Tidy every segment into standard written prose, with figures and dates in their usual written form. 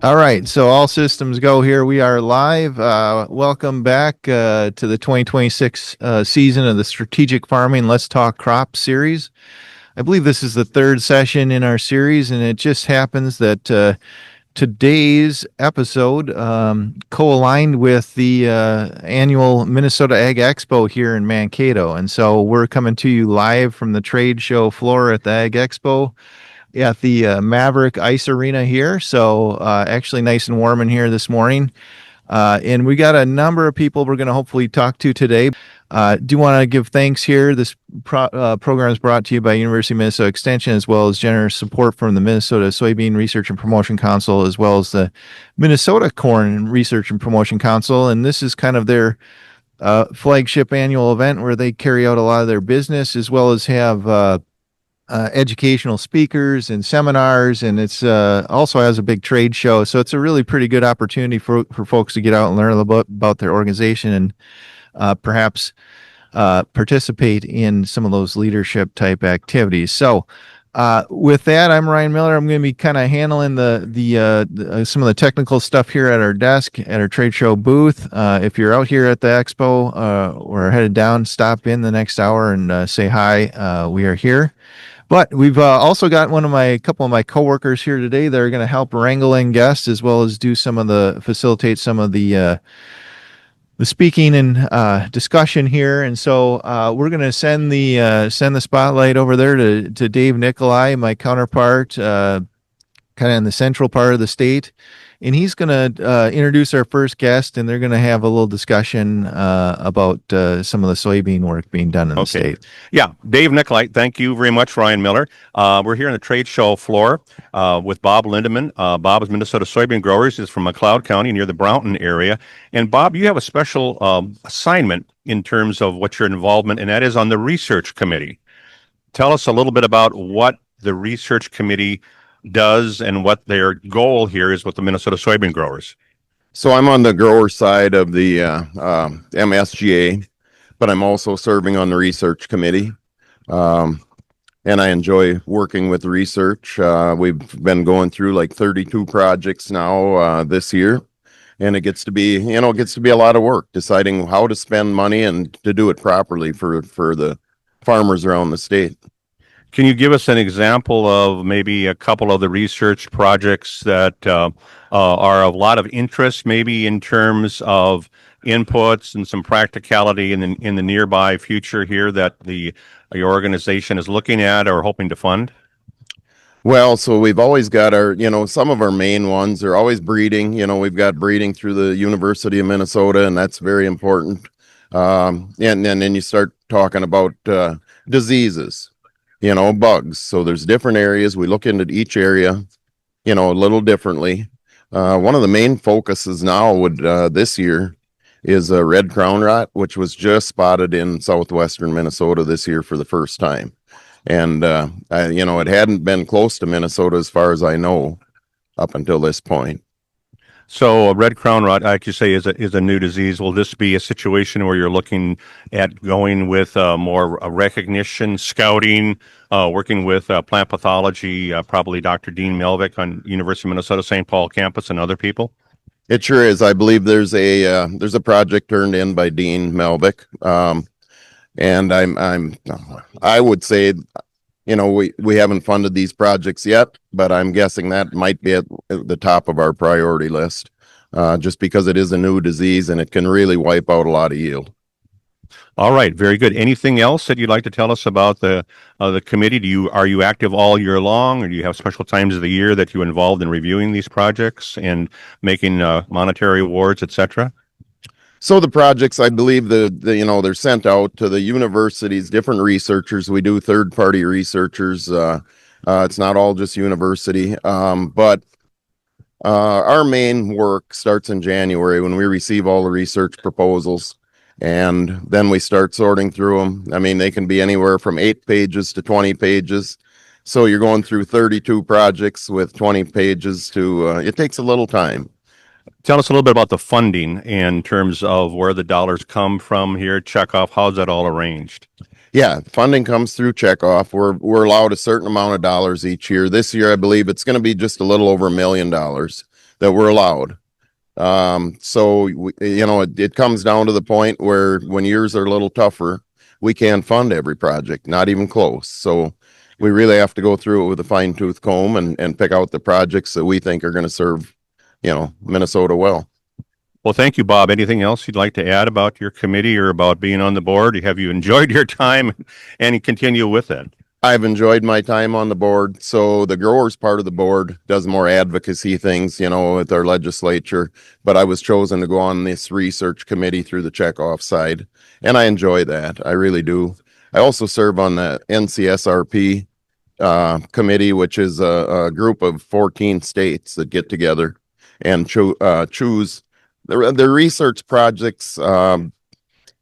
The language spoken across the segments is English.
All right, so all systems go here. We are live. Welcome back to the 2026 season of the Strategic Farming Let's Talk Crop series. I believe this is the third session in our series, and it just happens that today's episode co-aligned with the annual Minnesota Ag Expo here in Mankato. And so we're coming to you live from the trade show floor at the Ag Expo at the Maverick Ice Arena here. So actually nice and warm in here this morning. And we got a number of people we're going to hopefully talk to today. Do want to give thanks here. This program is brought to you by University of Minnesota Extension, as well as generous support from the Minnesota Soybean Research and Promotion Council, as well as the Minnesota Corn Research and Promotion Council. And this is kind of their flagship annual event where they carry out a lot of their business, as well as have educational speakers and seminars, and it's also has a big trade show. So it's a really pretty good opportunity for folks to get out and learn a little bit about their organization and perhaps participate in some of those leadership type activities. So with that, I'm Ryan Miller. I'm going to be kind of handling the some of the technical stuff here at our desk at our trade show booth. If you're out here at the expo or headed down, stop in the next hour and say hi. We are here. But we've also got a couple of my coworkers here today that are going to help wrangle in guests, as well as facilitate some of the speaking and discussion here. And so we're going to send the spotlight over there to Dave Nicolai, my counterpart, kind of in the central part of the state. And he's going to introduce our first guest, and they're going to have a little discussion about some of the soybean work being done in the state. Yeah, Dave Nicolai, thank you very much, Ryan Miller. We're here on the trade show floor with Bob Lindeman. Bob is Minnesota Soybean Growers. He's from McLeod County near the Brownton area. And Bob, you have a special assignment in terms of what your involvement, and that is on the research committee. Tell us a little bit about what the research committee does and what their goal here is with the Minnesota soybean growers. So I'm on the grower side of the MSGA, but I'm also serving on the research committee. And I enjoy working with research. We've been going through like 32 projects now this year, and it gets to be a lot of work deciding how to spend money and to do it properly for the farmers around the state. Can you give us an example of maybe a couple of the research projects that are of a lot of interest, maybe in terms of inputs and some practicality in the nearby future here that your organization is looking at or hoping to fund? Well, so we've always got some of our main ones are always breeding. We've got breeding through the University of Minnesota, and that's very important. And then you start talking about diseases. Bugs. So there's different areas. We look into each area, a little differently. One of the main focuses now this year is red crown rot, which was just spotted in southwestern Minnesota this year for the first time. And, it hadn't been close to Minnesota as far as I know up until this point. So red crown rot, like you say, is a new disease. Will this be a situation where you're looking at going with more recognition, scouting, working with plant pathology, probably Dr. Dean Melvick on University of Minnesota St. Paul campus and other people? It sure is. I believe there's a project turned in by Dean Melvick, and I would say, we haven't funded these projects yet, but I'm guessing that might be at the top of our priority list, just because it is a new disease and it can really wipe out a lot of yield. All right, very good. Anything else that you'd like to tell us about the committee? Are you active all year long, or do you have special times of the year that you're involved in reviewing these projects and making monetary awards, etc.? So the projects, I believe they're sent out to the universities, different researchers. We do third-party researchers. It's not all just university, but our main work starts in January when we receive all the research proposals, and then we start sorting through them. I mean, they can be anywhere from 8 pages to 20 pages. So you're going through 32 projects with 20 pages it takes a little time. Tell us a little bit about the funding in terms of where the dollars come from here, checkoff. How's that all arranged? Yeah, funding comes through checkoff. We're allowed a certain amount of dollars each year. This year, I believe it's going to be just a little over $1 million. that were allowed. It comes down to the point where when years are a little tougher, we can't fund every project, not even close. So we really have to go through it with a fine tooth comb and pick out the projects that we think are going to serve, Minnesota well. Well, thank you, Bob. Anything else you'd like to add about your committee or about being on the board? Have you enjoyed your time and continue with it? I've enjoyed my time on the board. So the growers part of the board does more advocacy things, with our legislature. But I was chosen to go on this research committee through the checkoff side, and I enjoy that. I really do. I also serve on the NCSRP committee, which is a group of 14 states that get together and choose the research projects. Kind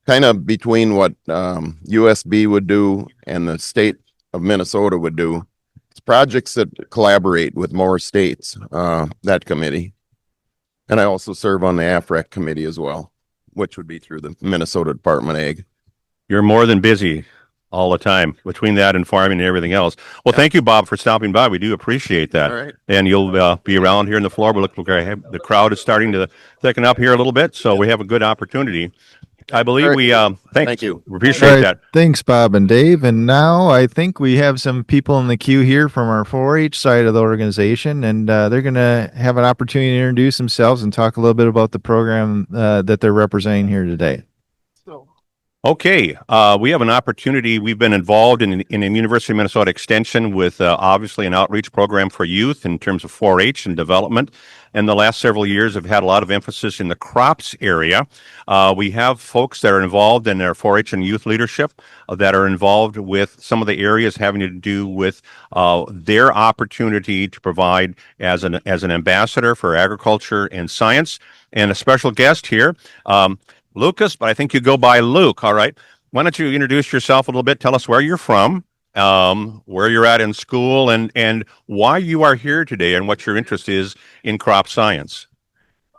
of between what USB would do and the state of Minnesota would do. It's projects that collaborate with more states, that committee. And I also serve on the AFREC committee as well, which would be through the Minnesota Department of Ag. You're more than busy all the time between that and farming and everything else. Well, thank you, Bob, for stopping by. We do appreciate that. All right. And you'll be around here in the floor. We look like the crowd is starting to thicken up here a little bit, so we have a good opportunity. I believe All we Thank you. We appreciate All right, that. thanks, Bob and Dave. And now I think we have some people in the queue here from our 4-H side of the organization, and they're going to have an opportunity to introduce themselves and talk a little bit about the program that they're representing here today. Okay, we have an opportunity. We've been involved in a University of Minnesota extension with obviously an outreach program for youth in terms of 4-H and development. And the last several years have had a lot of emphasis in the crops area. We have folks that are involved in their 4-H and youth leadership that are involved with some of the areas having to do with their opportunity to provide as an ambassador for agriculture and science. And a special guest here, Lucas, but I think you go by Luke. All right. Why don't you introduce yourself a little bit? Tell us where you're from, where you're at in school, and why you are here today and what your interest is in crop science.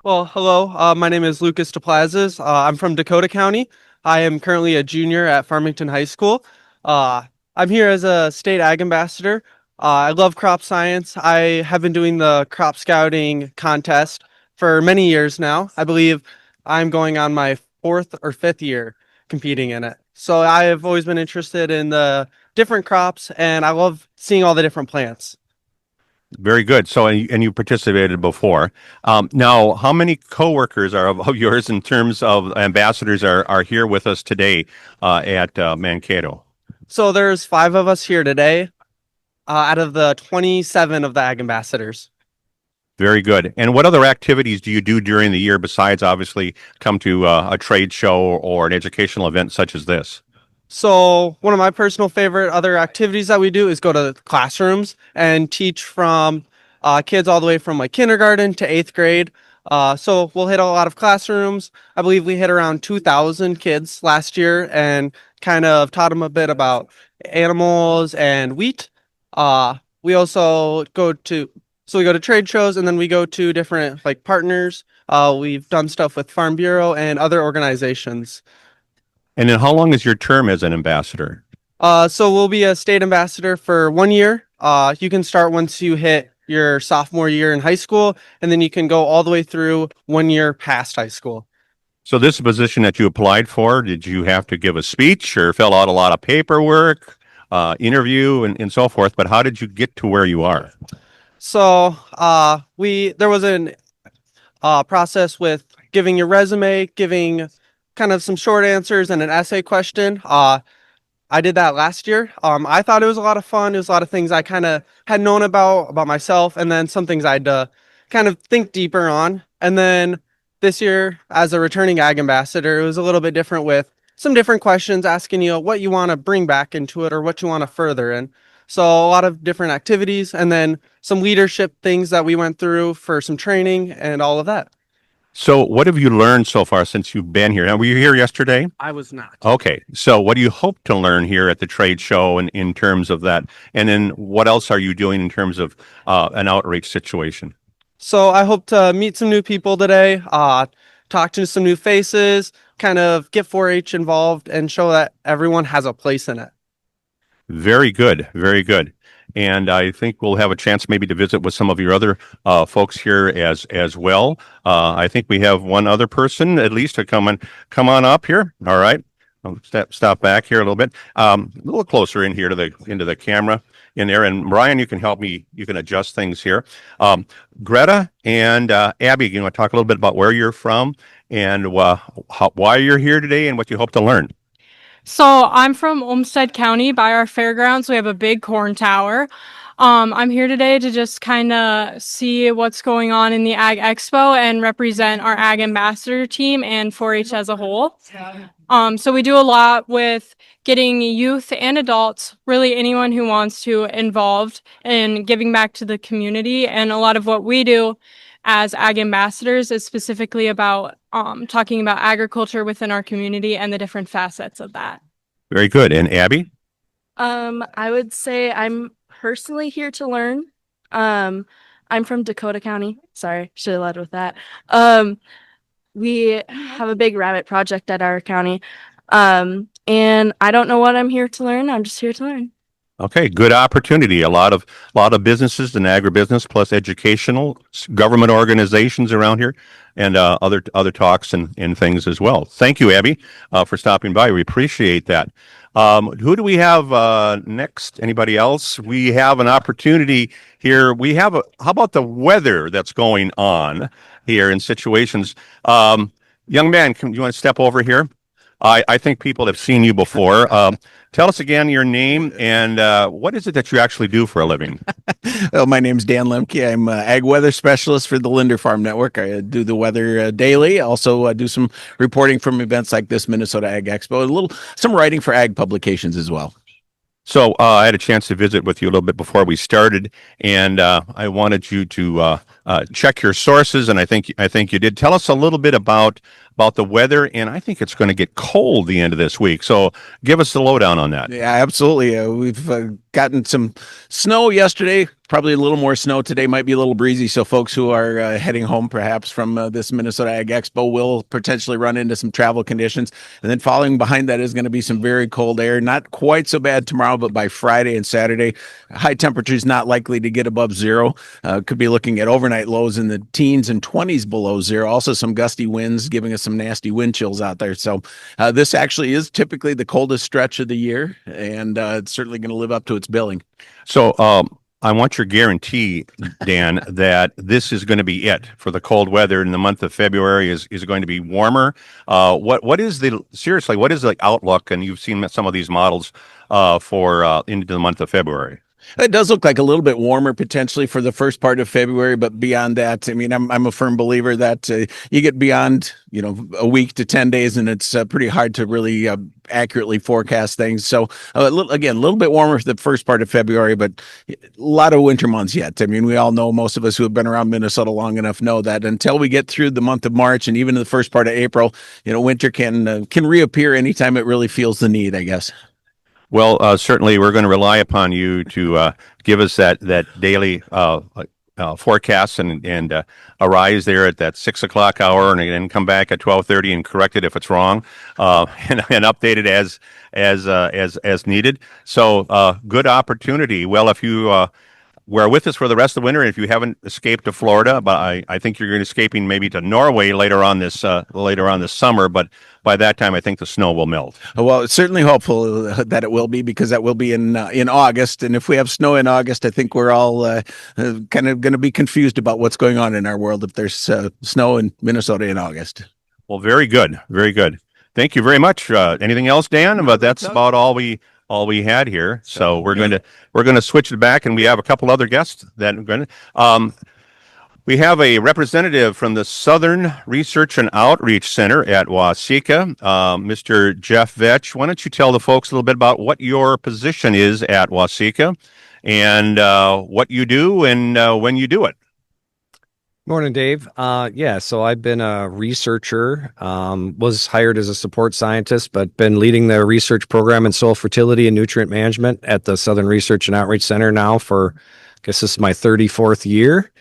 Well, hello. My name is Lucas DePlazes. I'm from Dakota County. I am currently a junior at Farmington High School. I'm here as a state ag ambassador. I love crop science. I have been doing the crop scouting contest for many years now. I believe I'm going on my 4th or 5th year competing in it. So I have always been interested in the different crops, and I love seeing all the different plants. Very good. So, and you participated before. Now, how many coworkers are of yours in terms of ambassadors are here with us today at Mankato? So there's 5 of us here today out of the 27 of the ag ambassadors. Very good. And what other activities do you do during the year besides obviously come to a trade show or an educational event such as this? So one of my personal favorite other activities that we do is go to classrooms and teach from kids all the way from like kindergarten to 8th grade. So we'll hit a lot of classrooms. I believe we hit around 2,000 kids last year and kind of taught them a bit about animals and wheat. We also go to trade shows, and then we go to different like partners. We've done stuff with Farm Bureau and other organizations. And then how long is your term as an ambassador? So we'll be a state ambassador for 1 year. You can start once you hit your sophomore year in high school, and then you can go all the way through 1 year past high school. So this position that you applied for, did you have to give a speech or fill out a lot of paperwork, interview and so forth? But how did you get to where you are? So there was an process with giving your resume, giving kind of some short answers and an essay question. I did that last year. I thought it was a lot of fun. It was a lot of things I kind of had known about myself, and then some things I had to kind of think deeper on. And then this year, as a returning ag ambassador, it was a little bit different with some different questions asking you what you want to bring back into it or what you want to further in. So a lot of different activities, and then some leadership things that we went through for some training and all of that. So what have you learned so far since you've been here? Now, were you here yesterday? I was not. Okay. So what do you hope to learn here at the trade show in terms of that? And then what else are you doing in terms of an outreach situation? So I hope to meet some new people today, talk to some new faces, kind of get 4-H involved and show that everyone has a place in it. Very good. Very good. and I think we'll have a chance maybe to visit with some of your other folks here as well. I think we have one other person at least to come on up here. All right. I'll stop back here a little bit, a little closer in here into the camera in there. And Brian, you can help me. You can adjust things here. Greta and Abby, you want to talk a little bit about where you're from and why you're here today and what you hope to learn? So I'm from Olmsted County by our fairgrounds. We have a big corn tower. I'm here today to just kind of see what's going on in the Ag Expo and represent our Ag Ambassador team and 4-H as a whole. So we do a lot with getting youth and adults, really anyone who wants to, involved in giving back to the community. And a lot of what we do as Ag Ambassadors is specifically about talking about agriculture within our community and the different facets of that. Very good. And Abby? I would say I'm personally here to learn. I'm from Dakota County. Sorry, should have led with that. We have a big rabbit project at our county. And I don't know what I'm here to learn. I'm just here to learn. Okay, good opportunity. A lot of businesses and agribusiness, plus educational government organizations around here, and other talks and things as well. Thank you, Abby, for stopping by. We appreciate that. Who do we have next? Anybody else? We have an opportunity here. How about the weather that's going on here in situations? Young man, you want to step over here? I think people have seen you before. Tell us again your name and what is it that you actually do for a living? Well, my name's Dan Lemke. I'm ag weather specialist for the Linder Farm Network. I do the weather daily. Also do some reporting from events like this Minnesota Ag Expo. Some writing for ag publications as well. So I had a chance to visit with you a little bit before we started, and I wanted you to check your sources, and I think you did. Tell us a little bit about the weather, and I think it's going to get cold the end of this week. So give us the lowdown on that. Yeah, absolutely. We've gotten some snow yesterday. Probably a little more snow today. Might be a little breezy. So folks who are heading home perhaps from this Minnesota Ag Expo will potentially run into some travel conditions. And then following behind that is going to be some very cold air. Not quite so bad tomorrow, but by Friday and Saturday, high temperatures not likely to get above zero. Could be looking at overnight lows in the teens and 20s below zero. Also some gusty winds giving us some nasty wind chills out there. So this actually is typically the coldest stretch of the year, and it's certainly going to live up to its billing. So I want your guarantee, Dan, that this is going to be it for the cold weather in the month of February is going to be warmer. What is the outlook? And you've seen some of these models for into the month of February. It does look like a little bit warmer potentially for the first part of February, but beyond that, I mean, I'm a firm believer that you get beyond, a week to 10 days, and it's pretty hard to really accurately forecast things. So a little bit warmer for the first part of February, but a lot of winter months yet. I mean, we all know, most of us who have been around Minnesota long enough know that until we get through the month of March and even the first part of April, winter can reappear anytime it really feels the need, I guess. Well, certainly we're going to rely upon you to give us that daily forecast and arise there at that 6 o'clock hour, and then come back at 12:30 and correct it if it's wrong, and update it as needed. So good opportunity. Well, if you were with us for the rest of the winter, and if you haven't escaped to Florida, but I think you're escaping maybe to Norway later on this summer, but by that time I think the snow will melt. Well, it's certainly hopeful that it will be, because that will be in August, and if we have snow in August, I think we're all kind of going to be confused about what's going on in our world if there's snow in Minnesota in August. Well, very good, very good. Thank you very much. Anything else, Dan? But that's about all we had here. So we're going to switch it back, and we have a couple other guests that are going to. We have a representative from the Southern Research and Outreach Center at Waseca, Mr. Jeff Vetch. Why don't you tell the folks a little bit about what your position is at Waseca, and what you do and when you do it? Morning, Dave. So I've been a researcher, was hired as a support scientist, but been leading the research program in soil fertility and nutrient management at the Southern Research and Outreach Center now for, I guess this is my 34th year.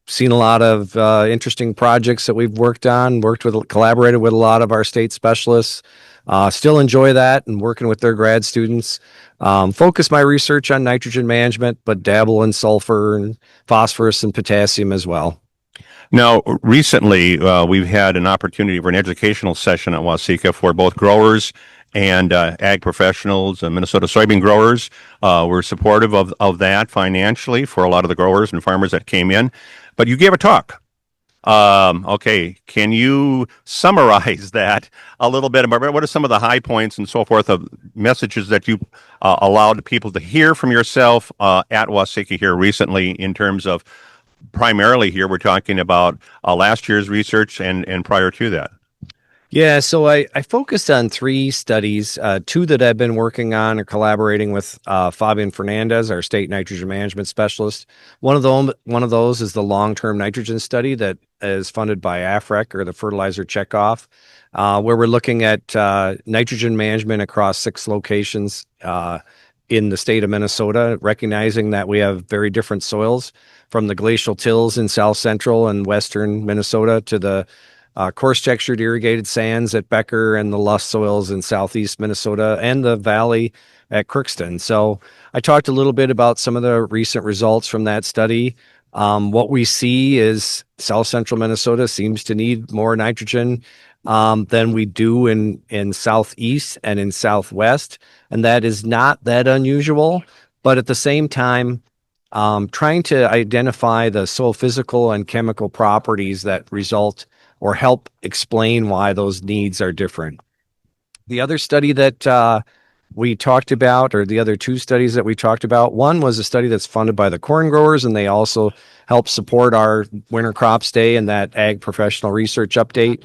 Seen a lot of interesting projects that we've collaborated with a lot of our state specialists, Still enjoy that and working with their grad students. Focus my research on nitrogen management, but dabble in sulfur and phosphorus and potassium as well. Now, recently, we've had an opportunity for an educational session at Waseca for both growers and ag professionals and Minnesota soybean growers. We're supportive of that financially for a lot of the growers and farmers that came in. But you gave a talk. Okay, can you summarize that a little bit? What are some of the high points and so forth of messages that you allowed people to hear from yourself at Waseca here recently in terms of primarily here we're talking about last year's research and prior to that? Yeah, so I focused on three studies, two that I've been working on or collaborating with Fabian Fernandez, our state nitrogen management specialist. One of those is the long-term nitrogen study that is funded by AFREC, or the fertilizer checkoff, where we're looking at nitrogen management across 6 locations in the state of Minnesota, recognizing that we have very different soils, from the glacial tills in south central and western Minnesota to the coarse textured irrigated sands at Becker and the loess soils in southeast Minnesota and the valley at Crookston. So I talked a little bit about some of the recent results from that study. What we see is south central Minnesota seems to need more nitrogen than we do in southeast and in southwest, and that is not that unusual. But at the same time, trying to identify the soil physical and chemical properties that result or help explain why those needs are different. The other study that we talked about, or the other 2 studies that we talked about, one was a study that's funded by the corn growers, and they also help support our Winter Crops Day and that Ag Professional Research Update.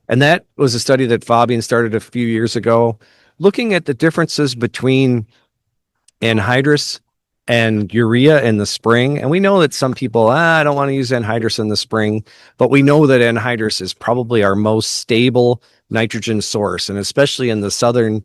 And that was a study that Fabian started a few years ago, looking at the differences between anhydrous and urea in the spring. And we know that some people, I don't want to use anhydrous in the spring, but we know that anhydrous is probably our most stable nitrogen source. And especially in the southern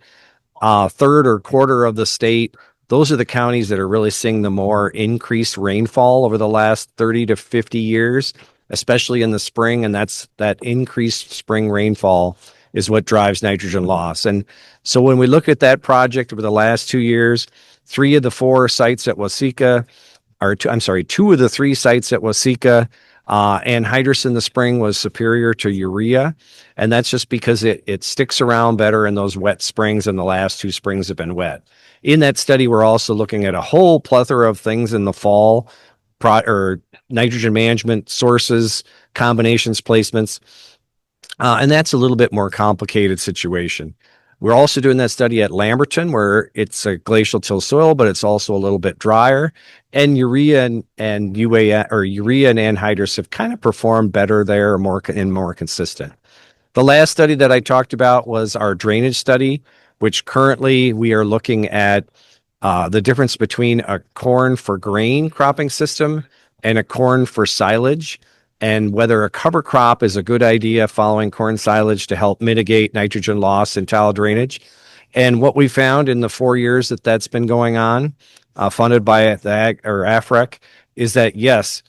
third or quarter of the state, those are the counties that are really seeing the more increased rainfall over the last 30 to 50 years, especially in the spring. And that increased spring rainfall is what drives nitrogen loss. And so when we look at that project over the last 2 years, 3 of the 4 sites at Waseca, or 2 of the 3 sites at Waseca, anhydrous in the spring was superior to urea. And that's just because it sticks around better in those wet springs, and the last 2 springs have been wet. In that study, we're also looking at a whole plethora of things in the fall, or nitrogen management sources, combinations, placements. And that's a little bit more complicated situation. We're also doing that study at Lamberton, where it's a glacial till soil, but it's also a little bit drier. And urea and anhydrous have kind of performed better there, more consistent. The last study that I talked about was our drainage study, which currently we are looking at the difference between a corn for grain cropping system and a corn for silage, and whether a cover crop is a good idea following corn silage to help mitigate nitrogen loss in tile drainage. And what we found in the 4 years that that's been going on, funded by the AFREC, is that yes,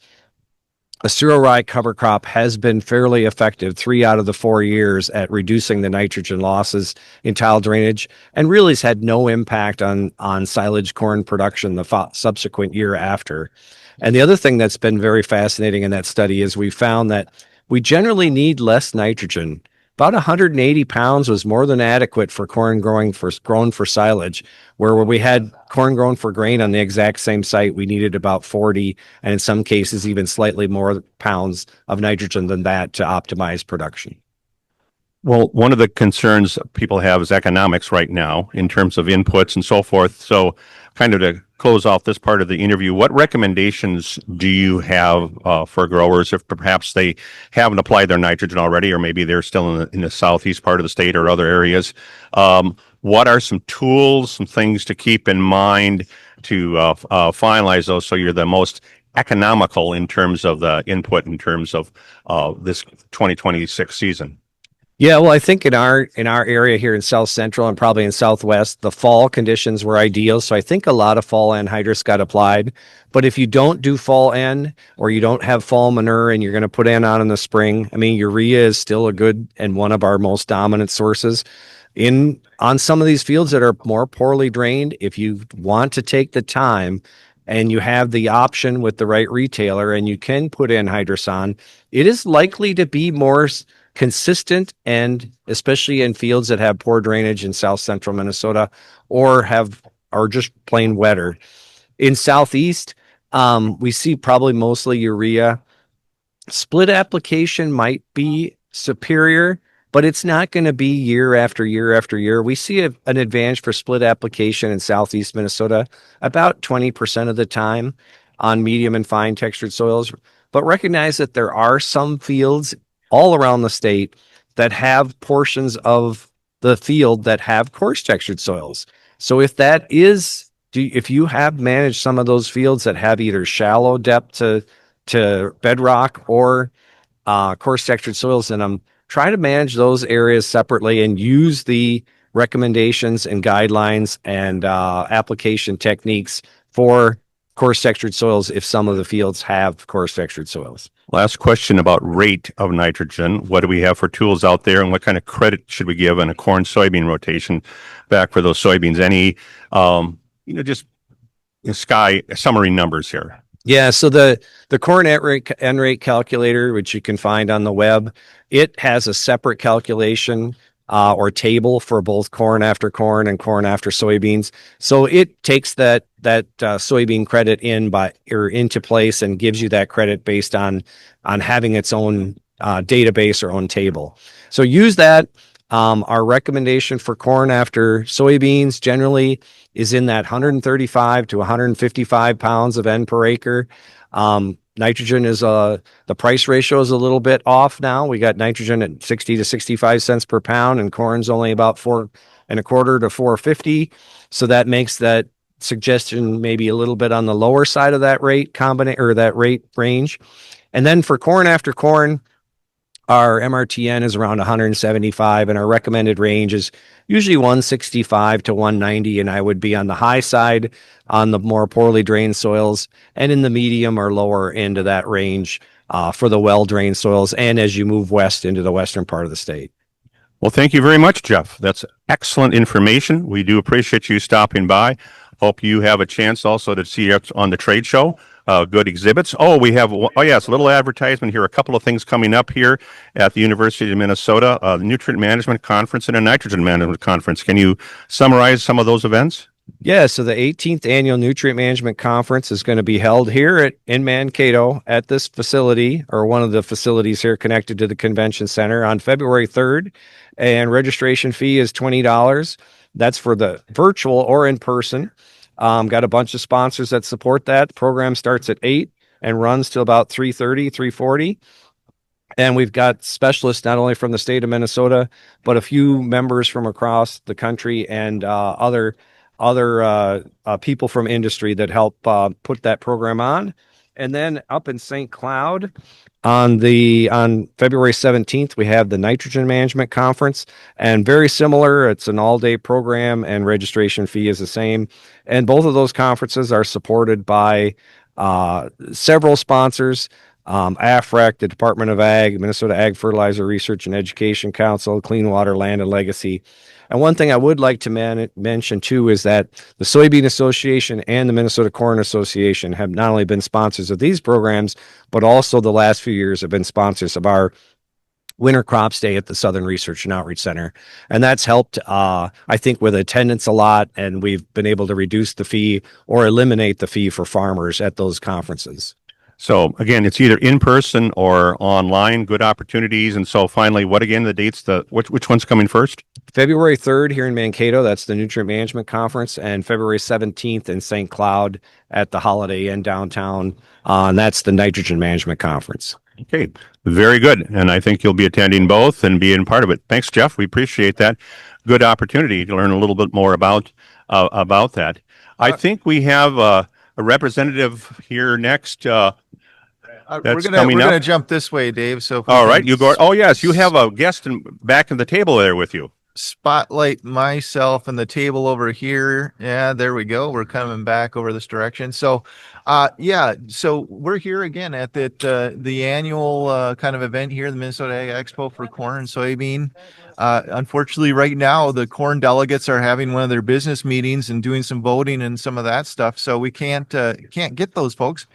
a cereal rye cover crop has been fairly effective 3 out of the 4 years at reducing the nitrogen losses in tile drainage, and really has had no impact on silage corn production the subsequent year after. And the other thing that's been very fascinating in that study is we found that we generally need less nitrogen. About 180 pounds was more than adequate for corn grown for silage, where we had corn grown for grain on the exact same site, we needed about 40, and in some cases even slightly more pounds of nitrogen than that to optimize production. Well, one of the concerns people have is economics right now in terms of inputs and so forth. So kind of to close off this part of the interview, what recommendations do you have for growers if perhaps they haven't applied their nitrogen already, or maybe they're still in the southeast part of the state or other areas? What are some tools, some things to keep in mind to finalize those so you're the most economical in terms of the input in terms of this 2026 season? Yeah, well, I think in our area here in South Central and probably in Southwest, the fall conditions were ideal. So I think a lot of fall anhydrous got applied. But if you don't do fall N, or you don't have fall manure and you're going to put N on in the spring, I mean, urea is still a good and one of our most dominant sources. on some of these fields that are more poorly drained, if you want to take the time and you have the option with the right retailer and you can put in hydroson, it is likely to be more consistent, and especially in fields that have poor drainage in south central Minnesota or are just plain wetter. In southeast, we see probably mostly urea. Split application might be superior, but it's not going to be year after year after year. We see an advantage for split application in southeast Minnesota about 20% of the time on medium and fine textured soils. But recognize that there are some fields all around the state that have portions of the field that have coarse textured soils. So if you have managed some of those fields that have either shallow depth to bedrock or coarse textured soils in them, try to manage those areas separately and use the recommendations and guidelines and application techniques for coarse textured soils if some of the fields have coarse textured soils. Last question about rate of nitrogen. What do we have for tools out there, and what kind of credit should we give on a corn soybean rotation back for those soybeans? Any, just sky summary numbers here. Yeah, so the corn N rate calculator, which you can find on the web, it has a separate calculation or table for both corn after corn and corn after soybeans. So it takes that soybean credit into place and gives you that credit based on having its own database or own table. So use that. Our recommendation for corn after soybeans generally is in that 135 to 155 pounds of N per acre. Nitrogen is the price ratio is a little bit off now. We got nitrogen at 60 to 65 cents per pound, and corn's only about 4.25 to 4.50. So that makes that suggestion maybe a little bit on the lower side of that rate that rate range. And then for corn after corn, our MRTN is around 175, and our recommended range is usually 165 to 190. And I would be on the high side on the more poorly drained soils, and in the medium or lower end of that range for the well-drained soils, and as you move west into the western part of the state. Well, thank you very much, Jeff. That's excellent information. We do appreciate you stopping by. Hope you have a chance also to see us on the trade show. Good exhibits. Yes, a little advertisement here. A couple of things coming up here at the University of Minnesota, the Nutrient Management Conference and a Nitrogen Management Conference. Can you summarize some of those events? Yeah, so the 18th Annual Nutrient Management Conference is going to be held here in Mankato at this facility, or one of the facilities here connected to the convention center, on February 3rd, and registration fee is $20. That's for the virtual or in person. Got a bunch of sponsors that support that. The program starts at 8 and runs till about 3:30, 3:40. And we've got specialists not only from the state of Minnesota, but a few members from across the country and other people from industry that help put that program on. And then up in St. Cloud on February 17th, we have the Nitrogen Management Conference, and very similar. It's an all-day program, and registration fee is the same. And both of those conferences are supported by several sponsors: AFREC, the Department of Ag, Minnesota Ag Fertilizer Research and Education Council, Clean Water, Land and Legacy. And one thing I would like to mention too is that the Soybean Association and the Minnesota Corn Association have not only been sponsors of these programs, but also the last few years have been sponsors of our winter crops day at the Southern Research and Outreach Center. And that's helped, I think, with attendance a lot, and we've been able to reduce the fee or eliminate the fee for farmers at those conferences. So again, it's either in person or online, good opportunities. And so finally, what again, the dates, which one's coming first? February 3rd here in Mankato, that's the Nutrient Management Conference, and February 17th in St. Cloud at the Holiday Inn downtown, and that's the Nitrogen Management Conference. Okay, very good. And I think you'll be attending both and being part of it. Thanks, Jeff. We appreciate that. Good opportunity to learn a little bit more about that. I think we have a representative here next. We're gonna jump this way, Dave. So all right, you go. Oh yes, you have a guest back in the table there with you. spotlight myself and the table over here. Yeah, there we go. We're coming back over this direction. So, so we're here again at the annual kind of event here, the Minnesota Ag Expo for corn and soybean. Unfortunately, right now the corn delegates are having one of their business meetings and doing some voting and some of that stuff. So we can't get those folks,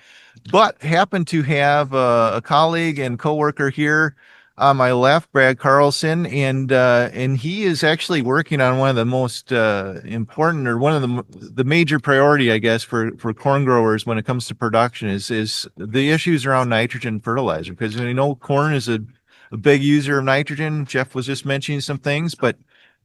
but happen to have a colleague and coworker here on my left, Brad Carlson, and he is actually working on one of the most important, or one of the major priority, I guess, for corn growers when it comes to production is the issues around nitrogen fertilizer, because we know corn is a big user of nitrogen. Jeff was just mentioning some things, but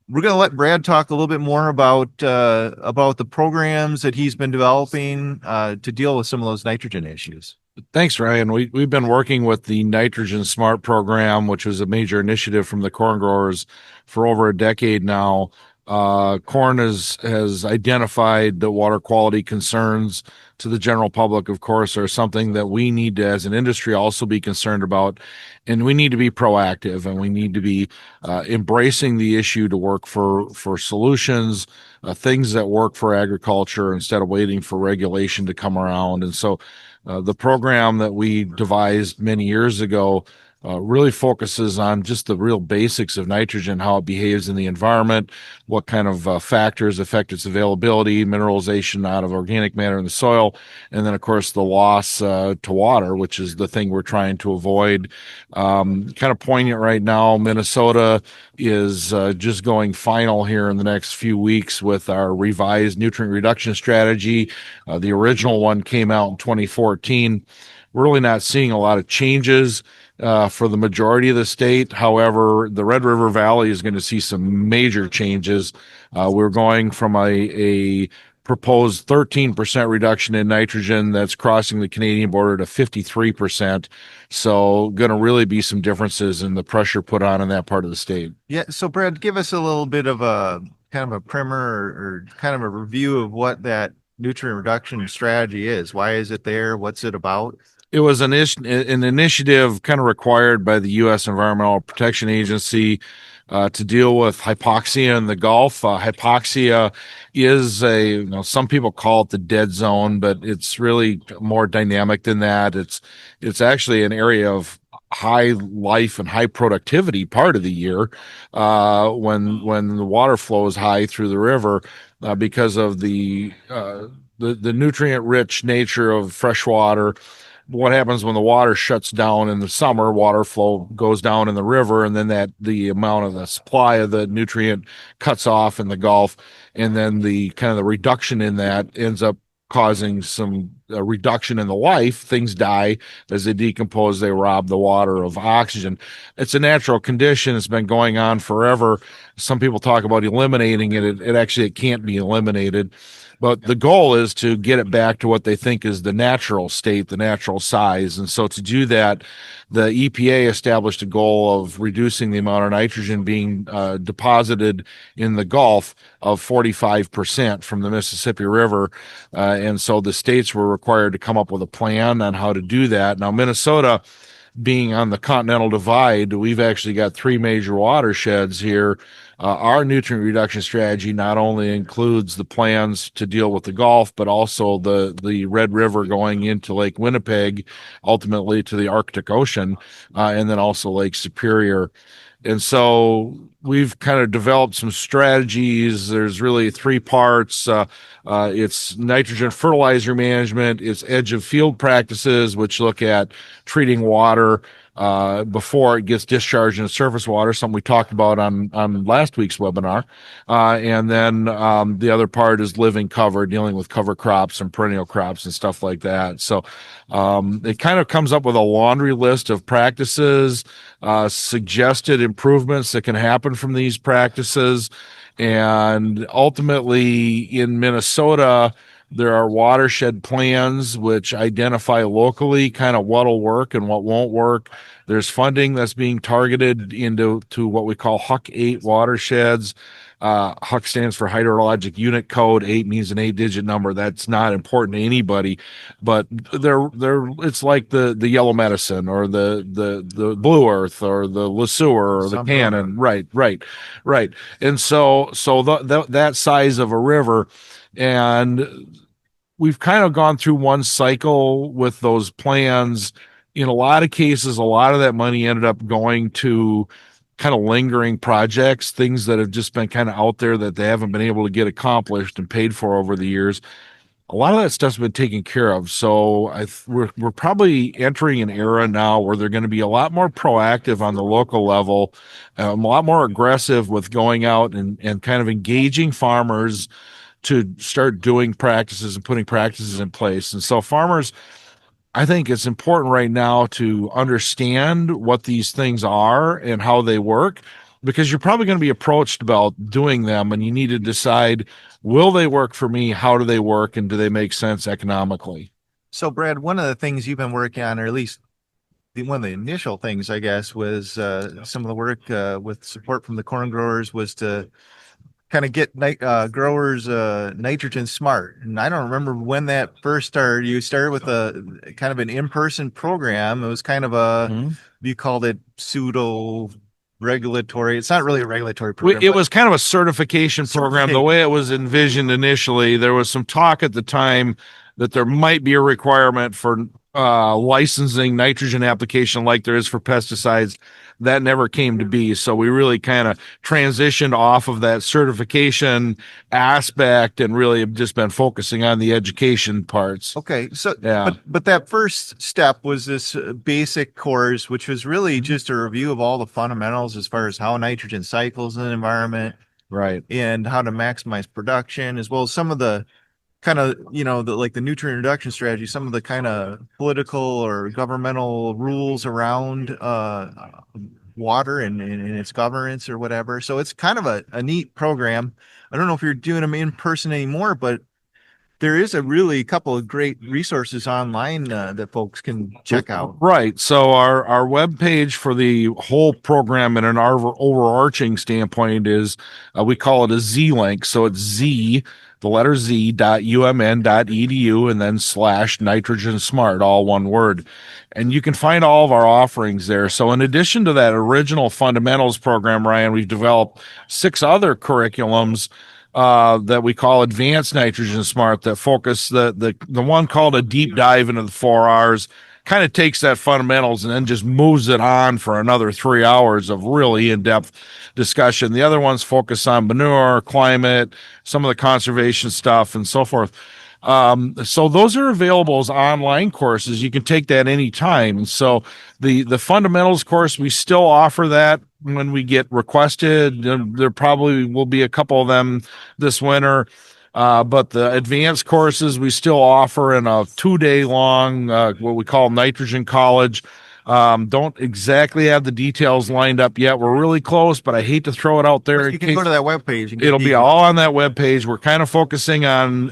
we're going to let Brad talk a little bit more about the programs that he's been developing to deal with some of those nitrogen issues. Thanks, Ryan. We've been working with the Nitrogen Smart program, which was a major initiative from the corn growers for over a decade now. Corn has identified the water quality concerns to the general public, of course, are something that we need to, as an industry, also be concerned about. And we need to be proactive, and we need to be embracing the issue to work for solutions, things that work for agriculture instead of waiting for regulation to come around. And so the program that we devised many years ago really focuses on just the real basics of nitrogen, how it behaves in the environment, what kind of factors affect its availability, mineralization out of organic matter in the soil, and then, of course, the loss to water, which is the thing we're trying to avoid. Kind of poignant right now, Minnesota is just going final here in the next few weeks with our revised nutrient reduction strategy. The original one came out in 2014. We're really not seeing a lot of changes for the majority of the state. However, the Red River Valley is going to see some major changes. We're going from a proposed 13% reduction in nitrogen that's crossing the Canadian border to 53%. So going to really be some differences in the pressure put on in that part of the state. Yeah. So Brad, give us a little bit of a kind of a primer or kind of a review of what that nutrient reduction strategy is. Why is it there? What's it about? It was an initiative kind of required by the U.S. Environmental Protection Agency to deal with hypoxia in the Gulf. Hypoxia is some people call it the dead zone, but it's really more dynamic than that. It's actually an area of high life and high productivity part of the year when the water flow is high through the river because of the nutrient rich nature of fresh water. What happens when the water shuts down in the summer? Water flow goes down in the river, and then the amount of the supply of the nutrient cuts off in the Gulf, and then the kind of the reduction in that ends up causing some reduction in the life. Things die as they decompose. They rob the water of oxygen. It's a natural condition. It's been going on forever. Some people talk about eliminating it. It can't be eliminated. But the goal is to get it back to what they think is the natural state, the natural size. And so to do that, the EPA established a goal of reducing the amount of nitrogen being deposited in the Gulf of 45% from the Mississippi River. And so the states were required to come up with a plan on how to do that. Now, Minnesota, being on the Continental Divide, we've actually got three major watersheds here. Our nutrient reduction strategy not only includes the plans to deal with the Gulf, but also the Red River going into Lake Winnipeg, ultimately to the Arctic Ocean, and then also Lake Superior. And so we've kind of developed some strategies. There's really three parts. It's nitrogen fertilizer management, it's edge of field practices, which look at treating water before it gets discharged into surface water, something we talked about on last week's webinar. And then the other part is living cover, dealing with cover crops and perennial crops and stuff like that. So it kind of comes up with a laundry list of practices, suggested improvements that can happen from these practices. And ultimately in Minnesota, there are watershed plans which identify locally kind of what'll work and what won't work. There's funding that's being targeted into what we call Huck 8 watersheds. HUC stands for hydrologic unit code. 8 means an 8-digit number. That's not important to anybody, but it's like the yellow medicine or the blue earth or the LeSueur or the Cannon. Right. And so that size of a river, and we've kind of gone through one cycle with those plans. In a lot of cases, a lot of that money ended up going to kind of lingering projects, things that have just been kind of out there that they haven't been able to get accomplished and paid for over the years. A lot of that stuff's been taken care of. So we're probably entering an era now where they're going to be a lot more proactive on the local level, a lot more aggressive with going out and kind of engaging farmers to start doing practices and putting practices in place. And so farmers, I think it's important right now to understand what these things are and how they work, because you're probably going to be approached about doing them and you need to decide, will they work for me? How do they work? And do they make sense economically? So, Brad, one of the things you've been working on, or at least one of the initial things, I guess, was some of the work with support from the corn growers was to kind of get growers nitrogen smart. And I don't remember when that first started. You started with a kind of an in-person program. It was kind of you called it pseudo regulatory. It's not really a regulatory program. It was kind of a certification program. The way it was envisioned initially, there was some talk at the time that there might be a requirement for licensing nitrogen application like there is for pesticides. That never came to be. So we really kind of transitioned off of that certification aspect and really have just been focusing on the education parts. Okay. So, yeah. But that first step was this basic course, which was really just a review of all the fundamentals as far as how nitrogen cycles in the environment. Right. And how to maximize production, as well as some of the kind of, the nutrient reduction strategy, some of the kind of political or governmental rules around water and its governance or whatever. So it's kind of a neat program. I don't know if you're doing them in person anymore, but there is a really couple of great resources online that folks can check out. Right. So our webpage for the whole program in an overarching standpoint is we call it a Z link. So it's Z, the letter z.umn.edu and then /nitrogen smart, all one word. And you can find all of our offerings there. So in addition to that original fundamentals program, Ryan, we've developed 6 other curriculums that we call advanced nitrogen smart that focus the one called a deep dive into the 4 R's kind of takes that fundamentals and then just moves it on for another 3 hours of really in-depth discussion. The other ones focus on manure, climate, some of the conservation stuff and so forth. So those are available as online courses. You can take that anytime. So the fundamentals course, we still offer that when we get requested. There probably will be a couple of them this winter. But the advanced courses we still offer in a 2-day long, what we call nitrogen college. Don't exactly have the details lined up yet. We're really close, but I hate to throw it out there. You can go to that webpage. It'll be all on that webpage. We're kind of focusing on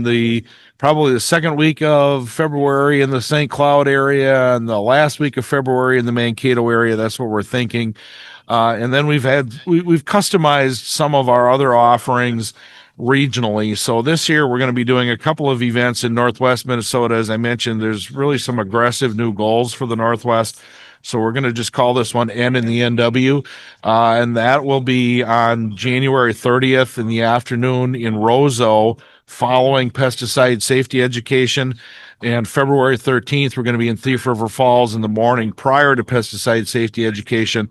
the probably the second week of February in the St. Cloud area and the last week of February in the Mankato area. That's what we're thinking. And then we've customized some of our other offerings regionally. So this year we're going to be doing a couple of events in Northwest Minnesota. As I mentioned, there's really some aggressive new goals for the Northwest. So we're going to just call this one N in the NW. And that will be on January 30th in the afternoon in Roseau following pesticide safety education. And February 13th, we're going to be in Thief River Falls in the morning prior to pesticide safety education.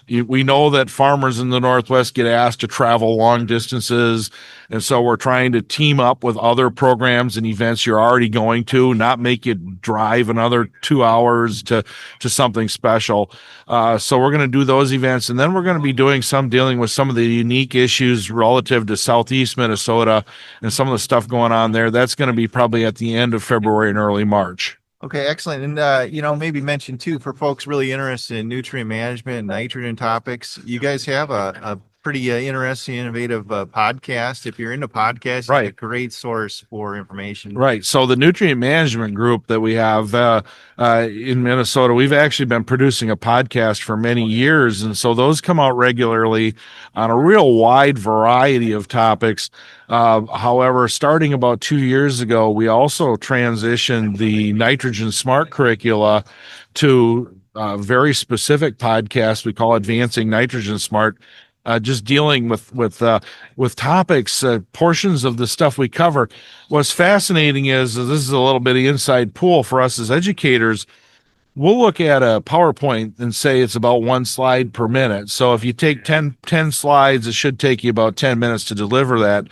We know that farmers in the Northwest get asked to travel long distances. And so we're trying to team up with other programs and events you're already going to, not make you drive another 2 hours to something special. So we're going to do those events. And then we're going to be doing dealing with some of the unique issues relative to Southeast Minnesota and some of the stuff going on there. That's going to be probably at the end of February and early March. Okay, excellent. And, maybe mention too, for folks really interested in nutrient management and nitrogen topics, you guys have a pretty interesting, innovative podcast. If you're into podcasts, Right. it's a great source for information. Right. So the nutrient management group that we have in Minnesota, we've actually been producing a podcast for many years. And so those come out regularly on a real wide variety of topics. However, starting about 2 years ago, we also transitioned the Nitrogen Smart curricula to a very specific podcast we call Advancing Nitrogen Smart. Just dealing with topics, portions of the stuff we cover. What's fascinating is this is a little bit of inside pool for us as educators. We'll look at a PowerPoint and say it's about 1 slide per minute. So if you take 10 slides, it should take you about 10 minutes to deliver that.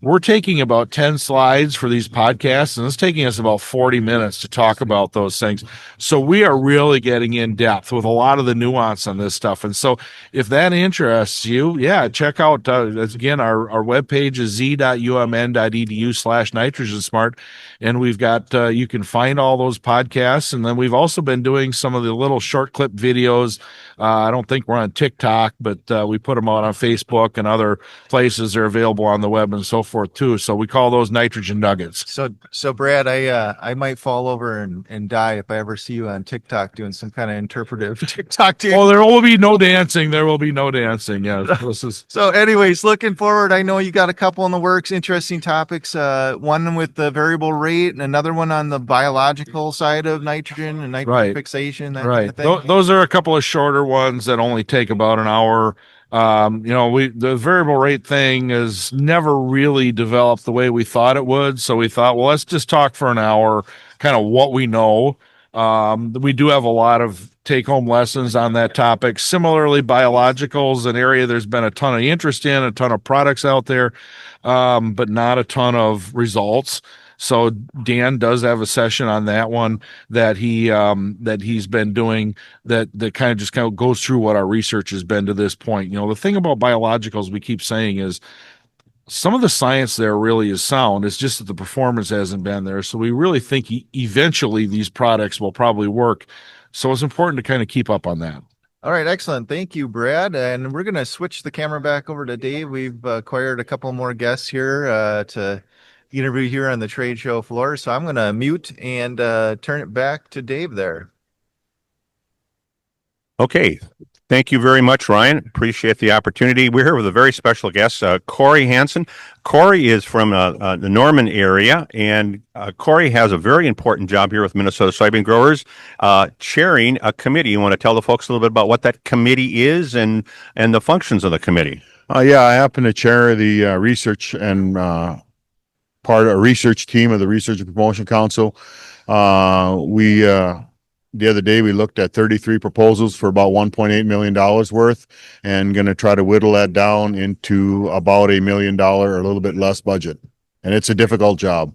We're taking about 10 slides for these podcasts, and it's taking us about 40 minutes to talk about those things. So we are really getting in depth with a lot of the nuance on this stuff. And so if that interests you, yeah, check out, again, our webpage is z.umn.edu/nitrogen smart. And we've got, you can find all those podcasts. And then we've also been doing some of the little short clip videos. I don't think we're on TikTok, but we put them out on Facebook and other places. They're available on the web and so forth too. So we call those nitrogen nuggets. So Brad, I might fall over and die if I ever see you on TikTok doing some kind of interpretive TikTok. Oh, there will be no dancing. There will be no dancing. Yeah. This is So anyways, looking forward. I know you got a couple in the works, interesting topics. One with the variable rate and another one on the biological side of nitrogen and nitrogen Right. fixation. That kind right. of thing. Those are a couple of shorter ones that only take about an hour. The variable rate thing has never really developed the way we thought it would. So we thought, well, let's just talk for an hour, kind of what we know. We do have a lot of take-home lessons on that topic. Similarly, biologicals, an area there's been a ton of interest in, a ton of products out there, but not a ton of results. So Dan does have a session on that one that he's been doing that kind of goes through what our research has been to this point. The thing about biologicals we keep saying is some of the science there really is sound. It's just that the performance hasn't been there. So we really think eventually these products will probably work. So it's important to kind of keep up on that. All right, excellent. Thank you, Brad. And we're going to switch the camera back over to Dave. We've acquired a couple more guests here to interview here on the trade show floor. So I'm going to mute and turn it back to Dave there. Okay. Thank you very much, Ryan. Appreciate the opportunity. We're here with a very special guest, Corey Hansen. Corey is from the Norman area, and Corey has a very important job here with Minnesota soybean growers, chairing a committee. You want to tell the folks a little bit about what that committee is and the functions of the committee? Yeah, I happen to chair the research and part of a research team of the Research and Promotion Council. The other day we looked at 33 proposals for about $1.8 million worth, and going to try to whittle that down into about $1 million or a little bit less budget. And it's a difficult job.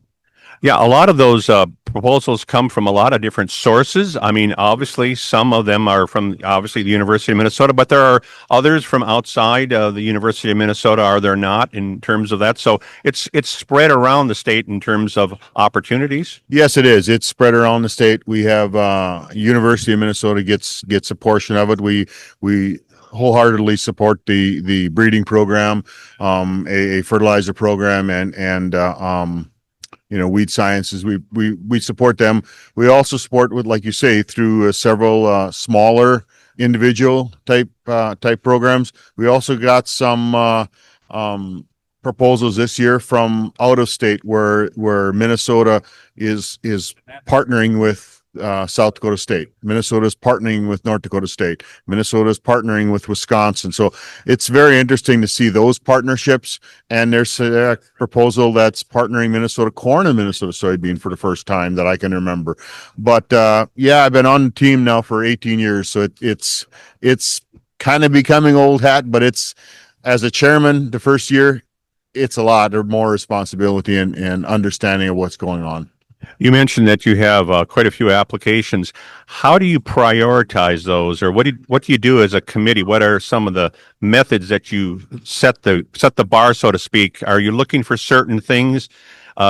Yeah, a lot of those proposals come from a lot of different sources. I mean, obviously, some of them are from obviously the University of Minnesota, but there are others from outside of the University of Minnesota, are there not, in terms of that? So it's spread around the state in terms of opportunities. Yes, it is. It's spread around the state. We have University of Minnesota gets a portion of it. We wholeheartedly support the breeding program, a fertilizer program, and weed sciences. We support them. We also support, with, like you say, through several smaller individual type programs. We also got some proposals this year from out of state where Minnesota is partnering with South Dakota State. Minnesota is partnering with North Dakota State. Minnesota is partnering with Wisconsin. So it's very interesting to see those partnerships. And there's a proposal that's partnering Minnesota corn and Minnesota soybean for the first time that I can remember. But yeah, I've been on the team now for 18 years. So it's kind of becoming old hat, but it's, as a chairman, the first year, it's a lot or more responsibility and understanding of what's going on. You mentioned that you have quite a few applications. How do you prioritize those, or what do you do as a committee? What are some of the methods that you set the bar, so to speak? Are you looking for certain things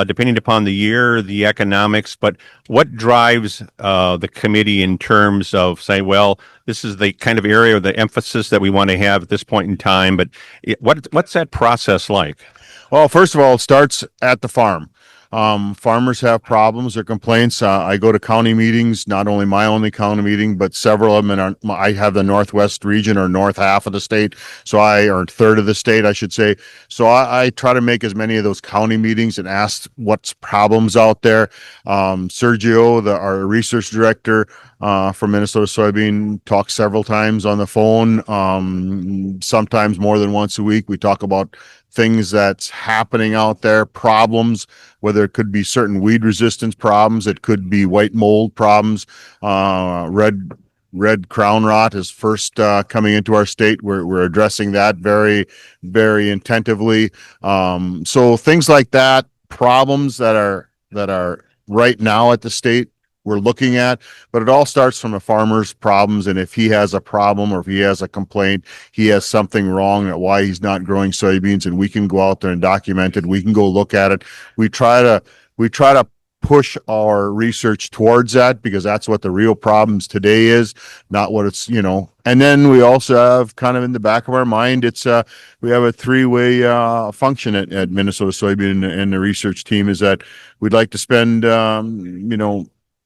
depending upon the year, the economics, but what drives the committee in terms of say, well, this is the kind of area or the emphasis that we want to have at this point in time, but what's that process like? Well, first of all, it starts at the farm. Farmers have problems or complaints. I go to county meetings, not only my only county meeting, but several of them. And I have the Northwest region or north half of the state. Or third of the state, I should say. So I try to make as many of those county meetings and ask what's problems out there. Sergio, our research director, from Minnesota Soybean, talks several times on the phone. Sometimes more than once a week. We talk about things that's happening out there, problems, whether it could be certain weed resistance problems, it could be white mold problems, red crown rot is first coming into our state. We're addressing that very, very attentively. So things like that, problems that are right now at the state, we're looking at, but it all starts from a farmer's problems. And if he has a problem or if he has a complaint, he has something wrong at why he's not growing soybeans, and we can go out there and document it. We can go look at it. We try to push our research towards that, because that's what the real problems today is, not what it's, and then we also have kind of in the back of our mind, it's we have a three-way function at Minnesota Soybean and the research team, is that we'd like to spend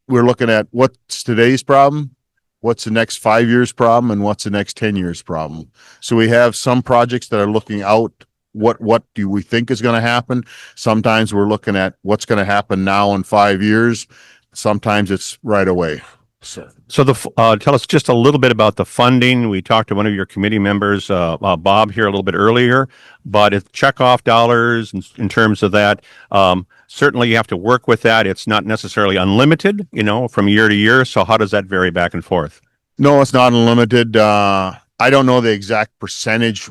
we're looking at what's today's problem, what's the next 5 years problem, and what's the next 10 years problem. So we have some projects that are looking out, what do we think is going to happen? Sometimes we're looking at what's going to happen now in 5 years. Sometimes it's right away. So tell us just a little bit about the funding. We talked to one of your committee members, Bob, here a little bit earlier, but it's check off dollars in terms of that. Certainly you have to work with that. It's not necessarily unlimited, from year to year. So how does that vary back and forth? No, it's not unlimited. I don't know the exact percentage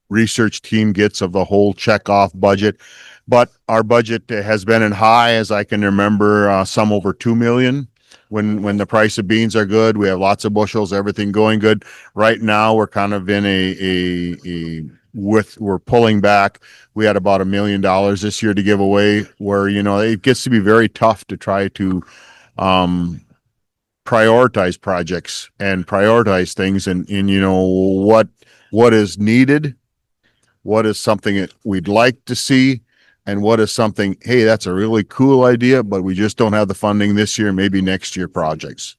research team gets of the whole check off budget, but our budget has been in high, as I can remember, some over 2 million. When the price of beans are good, we have lots of bushels, everything going good. Right now, we're kind of in we're pulling back. We had about $1 million this year to give away, where, it gets to be very tough to try to prioritize projects and prioritize things and what is needed, what is something that we'd like to see, and what is something, hey, that's a really cool idea, but we just don't have the funding this year, maybe next year projects.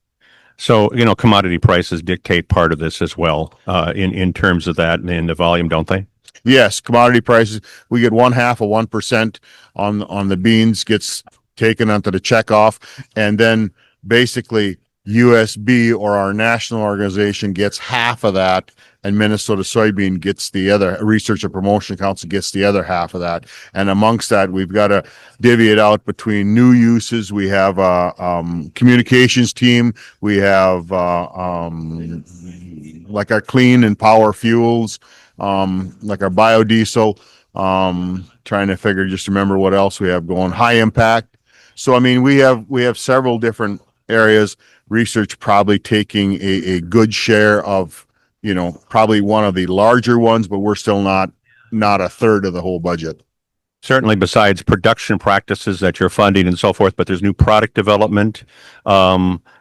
So, commodity prices dictate part of this as well, in terms of that and the volume, don't they? Yes, commodity prices, we get 0.5% on the beans gets taken onto the checkoff, and then basically USB, or our national organization, gets half of that, and Minnesota Soybean gets the other. Research and Promotion Council gets the other half of that. And amongst that, we've got to divvy it out between new uses. We have a communications team. We have like our clean and power fuels, like our biodiesel. Trying to remember what else we have going. High impact. So, we have several different areas. Research probably taking a good share of, probably one of the larger ones, but we're still not a third of the whole budget. Certainly, besides production practices that you're funding and so forth, but there's new product development.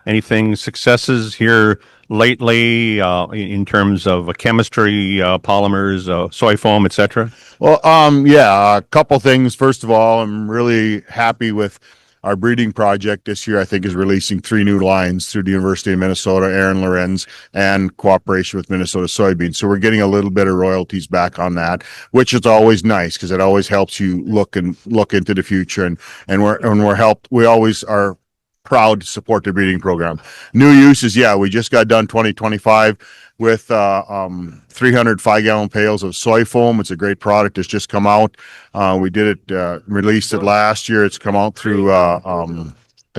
Anything successes here lately in terms of chemistry, polymers, soy foam, etc.? Well, yeah, a couple things. First of all, I'm really happy with our breeding project this year. I think is releasing 3 new lines through the University of Minnesota, Aaron Lorenz, and cooperation with Minnesota Soybean. So we're getting a little bit of royalties back on that, which is always nice, because it always helps you look into the future. And we're helped. We always are proud to support the breeding program. New uses, yeah, we just got done 2025 with 300 5-gallon pails of soy foam. It's a great product. It's just come out. We did it, released it last year. It's come out through a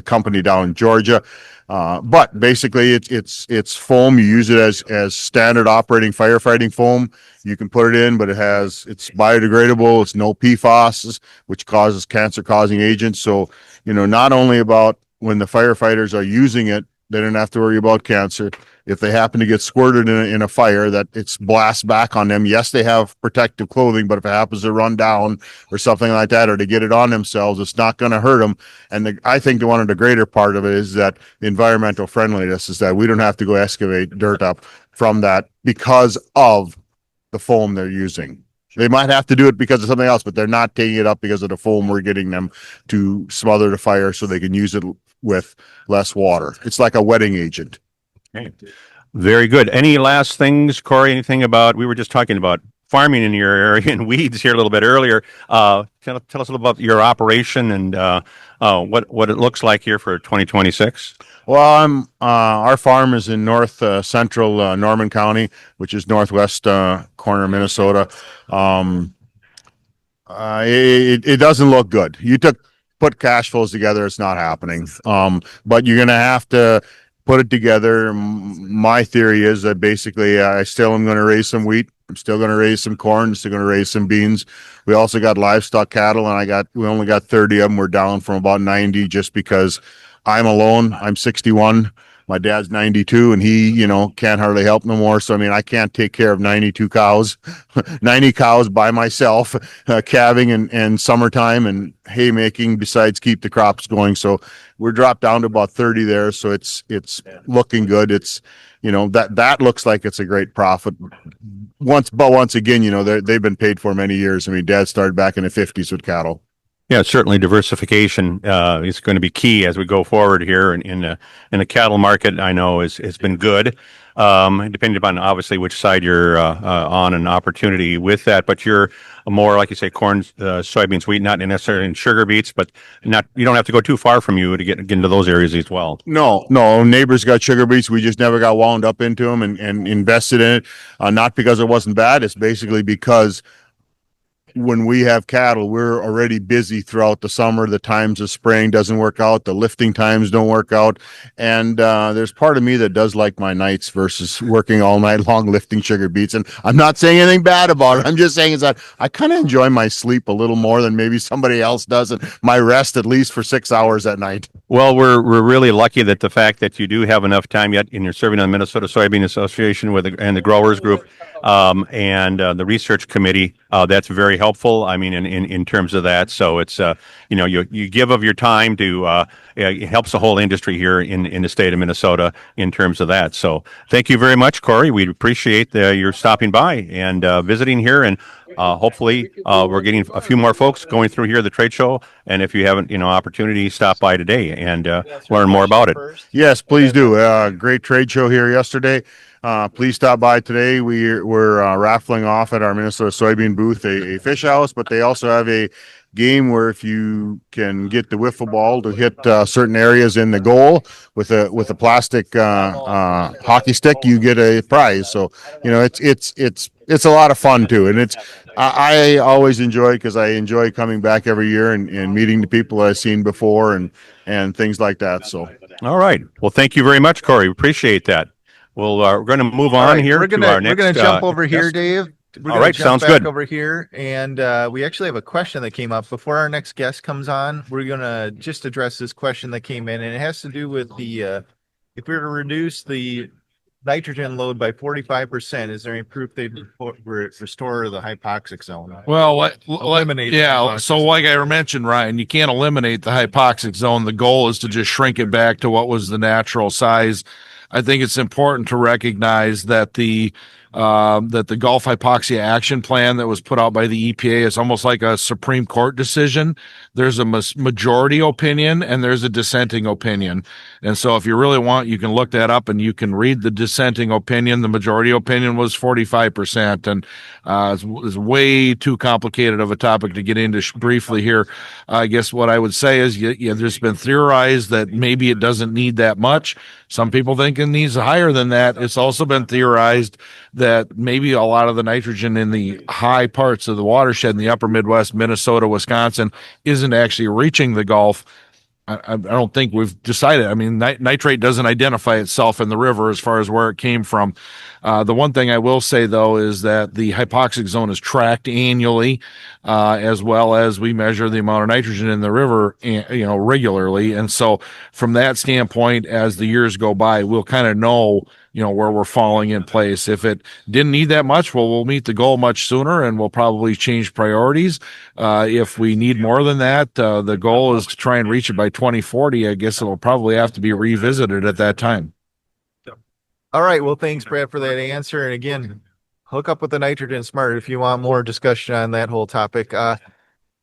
company down in Georgia. But basically it's foam. You use it as standard operating firefighting foam. You can put it in, but it's biodegradable. It's no PFAS, which causes cancer causing agents. So, not only about when the firefighters are using it, They don't have to worry about cancer. If they happen to get squirted in a fire, that it's blast back on them. Yes, they have protective clothing, but if it happens to run down or something like that, or to get it on themselves, it's not going to hurt them. And I think one of the greater part of it is that the environmental friendliness is that we don't have to go excavate dirt up from that because of the foam they're using. They might have to do it because of something else, but they're not taking it up because of the foam we're getting them to smother the fire so they can use it with less water. It's like a wetting agent. Okay. Very good. Any last things, Corey? Anything about, we were just talking about farming in your area and weeds here a little bit earlier. Tell us a little about your operation and what it looks like here for 2026. Well, our farm is in north central Norman County, which is northwest corner of Minnesota. It doesn't look good. Put cash flows together, it's not happening. But you're gonna have to put it together. My theory is that basically I still am going to raise some wheat. I'm still going to raise some corn. I'm still going to raise some beans. We also got livestock cattle, and we only got 30 of them. We're down from about 90 just because I'm alone. I'm 61. My dad's 92 and he, can't hardly help no more. So, I mean, I can't take care of 92 cows, 90 cows by myself, calving and summertime and haymaking besides keep the crops going. So we're dropped down to about 30 there. So it's looking good. It's, that looks like it's a great profit. Once again, they've been paid for many years. I mean, Dad started back in the 50s with cattle. Yeah, certainly diversification is going to be key as we go forward here in the cattle market. I know has been good, depending upon obviously which side you're on an opportunity with that. But you're more, like you say, corn, soybeans, wheat, not necessarily in sugar beets, but you don't have to go too far from you to get into those areas as well. No, neighbors got sugar beets. We just never got wound up into them and invested in it. Not because it wasn't bad. It's basically because when we have cattle, we're already busy throughout the summer. The times of spraying doesn't work out. The lifting times don't work out. And there's part of me that does like my nights versus working all night long lifting sugar beets. And I'm not saying anything bad about it. I'm just saying is that I kind of enjoy my sleep a little more than maybe somebody else does, and my rest at least for 6 hours at night. Well, we're really lucky that the fact that you do have enough time yet, and you're serving on the Minnesota Soybean Association and the Growers Group and the research committee. That's very helpful. I mean, in terms of that. So it's you give of your time to it helps the whole industry here in the state of Minnesota in terms of that. So thank you very much, Corey. We appreciate your stopping by and visiting here, and hopefully we're getting a few more folks going through here at the trade show. And if you haven't, opportunity, stop by today and learn more about it. Yes, please do. Great trade show here yesterday. Please stop by today. We're raffling off at our Minnesota soybean booth a fish house, but they also have a game where if you can get the wiffle ball to hit certain areas in the goal with a plastic hockey stick, you get a prize. So it's a lot of fun too, and I always enjoy because I enjoy coming back every year and meeting the people I've seen before and things like that. So all right, well, thank you very much, Corey. Appreciate that. Well, we're going to move on here to our next. We're going to jump over here, Dave. All right, sounds good. Over here, and we actually have a question that came up before our next guest comes on. We're going to just address this question that came in, and it has to do with if we were to reduce the nitrogen load by 45%, is there any proof they'd restore the hypoxic zone? Well, Eliminate yeah. So like I mentioned, Ryan, you can't eliminate the hypoxic zone. The goal is to just shrink it back to what was the natural size. I think it's important to recognize that the Gulf Hypoxia Action Plan that was put out by the EPA is almost like a Supreme Court decision. There's a majority opinion and there's a dissenting opinion. And so if you really want, you can look that up and you can read the dissenting opinion. The majority opinion was 45%. And it's way too complicated of a topic to get into briefly here. I guess what I would say is there's been theorized that maybe it doesn't need that much. Some people think it needs higher than that. It's also been theorized that maybe a lot of the nitrogen in the high parts of the watershed in the upper Midwest, Minnesota, Wisconsin, isn't actually reaching the Gulf. I don't think we've decided. I mean, nitrate doesn't identify itself in the river as far as where it came from. The one thing I will say though is that the hypoxic zone is tracked annually, as well as we measure the amount of nitrogen in the river, regularly. And so, from that standpoint, as the years go by, we'll kind of know, where we're falling in place. If it didn't need that much, well, we'll meet the goal much sooner, and we'll probably change priorities. If we need more than that, the goal is to try and reach it by 2040. I guess it'll probably have to be revisited at that time. All right. Well, thanks, Brad, for that answer. And again, hook up with the Nitrogen Smart if you want more discussion on that whole topic.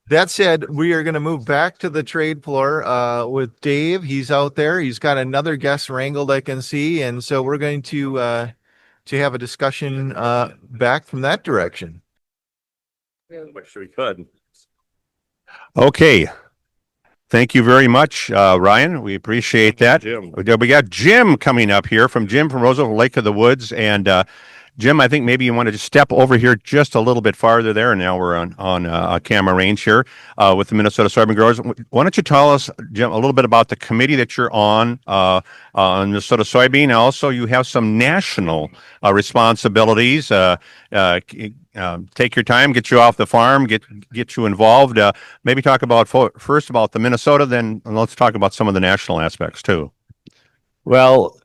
That said, we are going to move back to the trade floor with Dave. He's out there. He's got another guest wrangled, I can see. And so we're going to have a discussion back from that direction. Wish we could. Okay. Thank you very much, Ryan. We appreciate that. Jim. We got Jim coming up here from Roosevelt Lake of the Woods. And Jim, I think maybe you want to just step over here just a little bit farther there. And now we're on a camera range here with the Minnesota Soybean Growers. Why don't you tell us, Jim, a little bit about the committee that you're on Minnesota Soybean. And also, you have some national responsibilities. Take your time, get you off the farm, get you involved. Maybe talk about first about the Minnesota, then let's talk about some of the national aspects too. Well,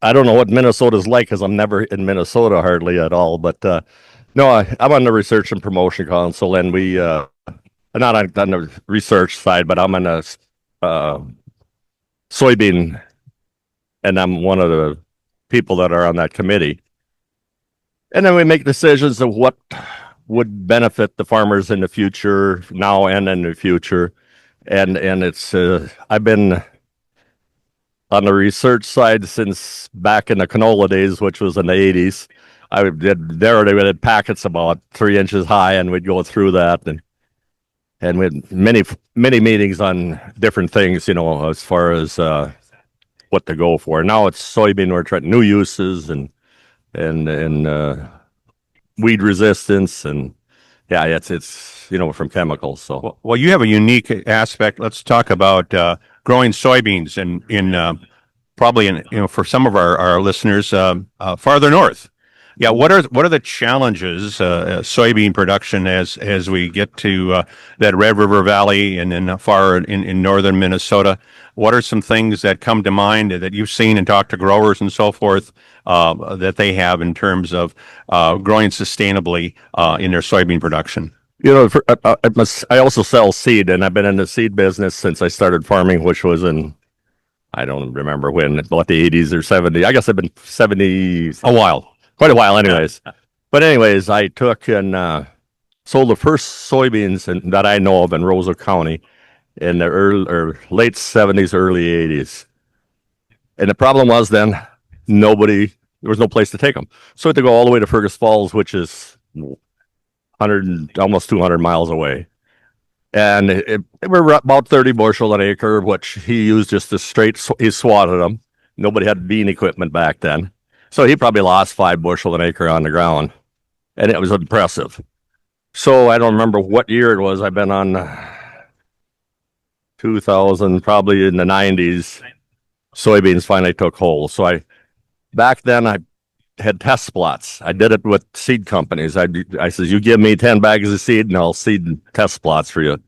I don't know what Minnesota's like because I'm never in Minnesota hardly at all. But no, I'm on the Research and Promotion Council, and we not on the research side, but I'm on the soybean, and I'm one of the people that are on that committee. And then we make decisions of what would benefit the farmers in the future, now and in the future. And it's I've been on the research side since back in the canola days, which was in the 80s. We did packets about 3 inches high, and we'd go through that, and we had many meetings on different things, as far as what to go for. Now it's soybean. We're trying new uses and weed resistance, and yeah, it's from chemicals. So well, you have a unique aspect. Let's talk about growing soybeans in probably for some of our listeners farther north. Yeah, what are the challenges soybean production as we get to that Red River Valley and then far in northern Minnesota? What are some things that come to mind that you've seen and talked to growers and so forth that they have in terms of growing sustainably in their soybean production? I also sell seed, and I've been in the seed business since I started farming, which was in, I don't remember when, about the 80s or 70s. I guess I've been 70 quite a while anyways. But anyways, I took and sold the first soybeans that I know of in Roosevelt County in the late 70s, early 80s. And the problem was then there was no place to take them. So I had to go all the way to Fergus Falls, which is 100, almost 200 miles away. And it were about 30 bushel an acre, which he used just he swatted them. Nobody had bean equipment back then. So he probably lost 5 bushel an acre on the ground. And it was impressive. So I don't remember what year it was. I've been on 2000, probably in the 90s. Soybeans finally took hold. So back then I had test plots. I did it with seed companies. I says, you give me 10 bags of seed and I'll seed test plots for you.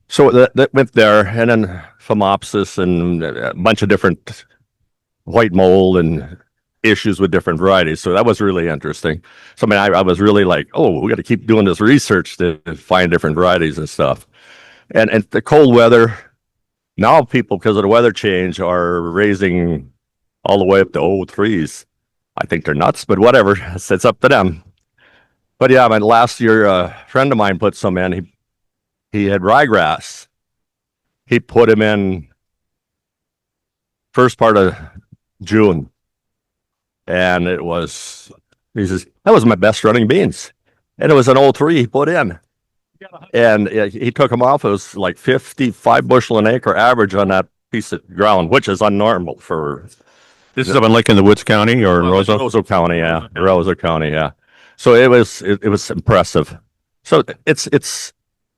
So that went there, and then phomopsis and a bunch of different white mold and issues with different varieties. So that was really interesting. So I was really like, oh, we got to keep doing this research to find different varieties and stuff. And the cold weather, now people, because of the weather change, are raising all the way up to 03s. I think they're nuts, but whatever. It's up to them. But yeah, last year, a friend of mine put some in. He had ryegrass. He put him in first part of June. And he says, that was my best running beans. And it was an 03 he put in. And he took them off. It was like 55 bushel an acre average on that piece of ground, which is unnormal for... This is up in Lake in the Woods County or Roosevelt? Roosevelt County, yeah. Roosevelt County, yeah. So it was impressive. So it's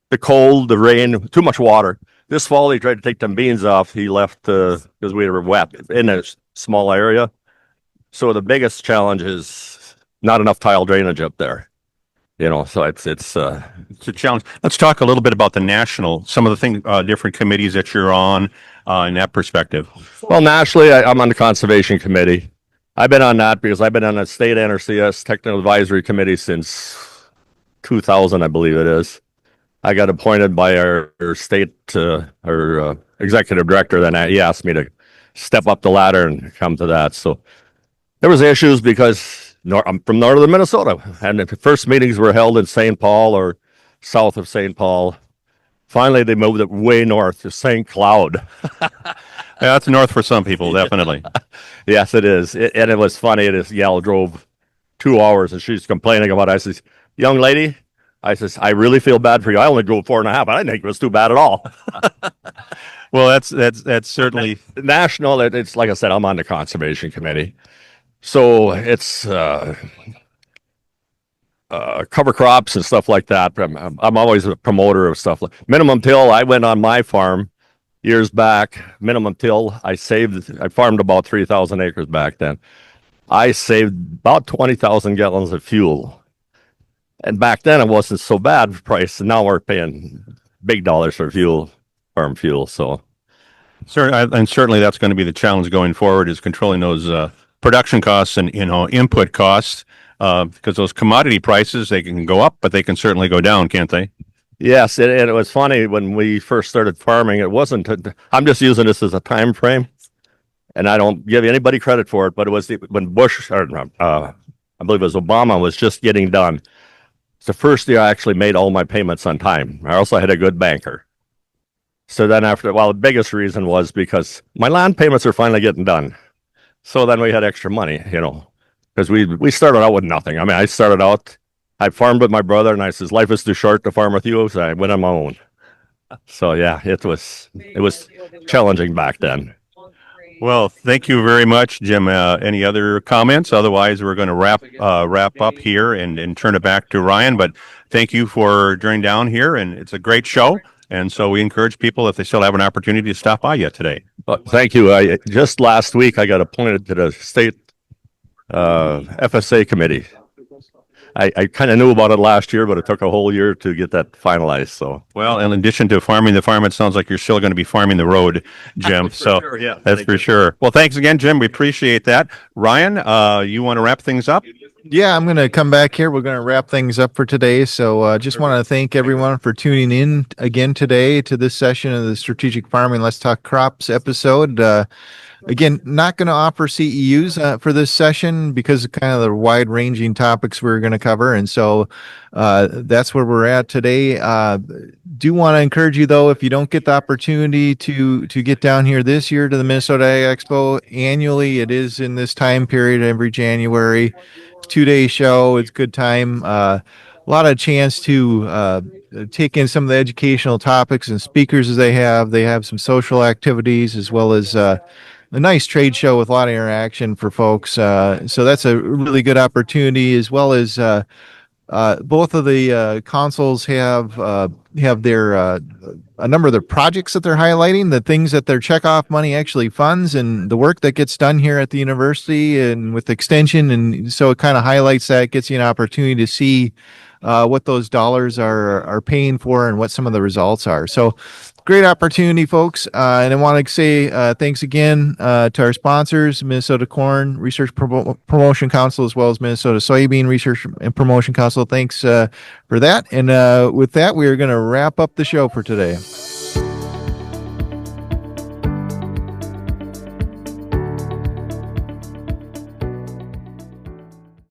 the cold, the rain, too much water. This fall, he tried to take them beans off. He left because we were wet in a small area. So the biggest challenge is not enough tile drainage up there. So it's a challenge. Let's talk a little bit about some of the different committees that you're on in that perspective. Well, nationally, I'm on the conservation committee. I've been on that because I've been on the state NRCS technical advisory committee since 2000, I believe it is. I got appointed by our state, our executive director. Then he asked me to step up the ladder and come to that. So there was issues because I'm from northern Minnesota, and the first meetings were held in St. Paul or south of St. Paul. Finally, they moved it way north to St. Cloud. Yeah, that's north for some people, definitely. Yes, it is. And it was funny. This gal drove 2 hours, and she's complaining about it. I says, young lady, I really feel bad for you. I only drove 4.5. I didn't think it was too bad at all. Well, that's certainly national. It's like I said, I'm on the conservation committee, so it's cover crops and stuff like that. I'm always a promoter of stuff like minimum till. I went on my farm years back. Minimum till. I farmed about 3,000 acres back then. I saved about 20,000 gallons of fuel. And back then it wasn't so bad for price, and now we're paying big dollars for farm fuel. So, certainly that's going to be the challenge going forward, is controlling those production costs and input costs, because those commodity prices, they can go up, but they can certainly go down, can't they? Yes, and it was funny when we first started farming. It wasn't. I'm just using this as a time frame, and I don't give anybody credit for it. But it was when Bush, or I believe it was Obama, was just getting done. It's the first year I actually made all my payments on time. I also had a good banker. So then the biggest reason was because my land payments are finally getting done. So then we had extra money, because we started out with nothing. I mean, I farmed with my brother, and I says, life is too short to farm with you. So I went on my own. So yeah, it was challenging back then. Well, thank you very much, Jim. Any other comments? Otherwise, we're going to wrap up here and turn it back to Ryan. But thank you for joining down here, and it's a great show. And so we encourage people, if they still have an opportunity, to stop by yet today. Thank you. Just last week, I got appointed to the state FSA committee. I kind of knew about it last year, but it took a whole year to get that finalized. So, well, in addition to farming the farm, it sounds like you're still going to be farming the road, Jim. So sure, yeah, that's for sure. Well, thanks again, Jim. We appreciate that. Ryan, you want to wrap things up? Yeah, I'm going to come back here. We're going to wrap things up for today. So just want to thank everyone for tuning in again today to this session of the Strategic Farming Let's Talk Crops episode. Again, not going to offer CEUs for this session because of kind of the wide-ranging topics we're going to cover. And so that's where we're at today. Do want to encourage you, though, if you don't get the opportunity to get down here this year to the Minnesota Ag Expo annually, it is in this time period every January. 2-day show. It's a good time. A lot of chance to take in some of the educational topics and speakers as they have. They have some social activities as well as a nice trade show with a lot of interaction for folks. So that's a really good opportunity, as well as both of the consuls have their a number of their projects that they're highlighting, the things that their checkoff money actually funds, and the work that gets done here at the university and with extension. And so it kind of highlights that, gets you an opportunity to see what those dollars are paying for and what some of the results are. So great opportunity, folks. And I want to say thanks again to our sponsors, Minnesota Corn Research Promotion Council, as well as Minnesota Soybean Research and Promotion Council. Thanks for that. And with that, we are going to wrap up the show for today.